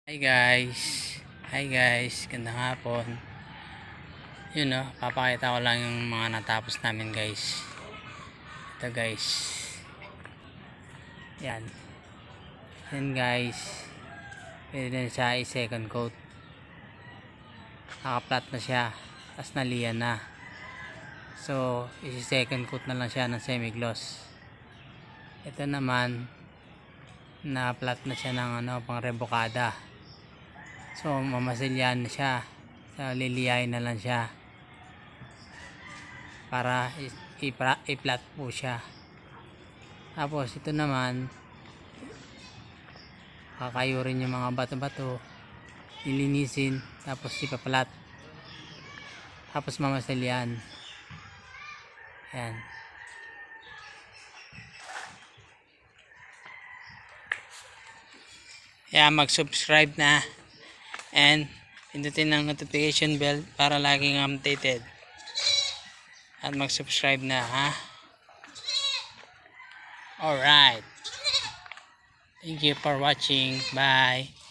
Hi guys. Hi guys, gandang hapon. Yun no, papakita ko lang yung mga natapos namin guys. Ito guys. Yan. Yan guys. Pwede na siya i-second coat. Naka-flat na siya. Tapos naliyan na. So, i-second coat na lang siya ng semi-gloss. Ito naman, na-flat na siya ng pang rebokada. So mamasilyan na siya. So liliyain na lang siya para i-flat po siya. Tapos ito naman, kakayurin yung mga bato-bato, ilinisin, tapos ipa-flat, tapos mamasilyan. Ayan. Kaya mag-subscribe na and pindutin ang notification bell para laging updated. At mag-subscribe na ha. Alright. Thank you for watching. Bye.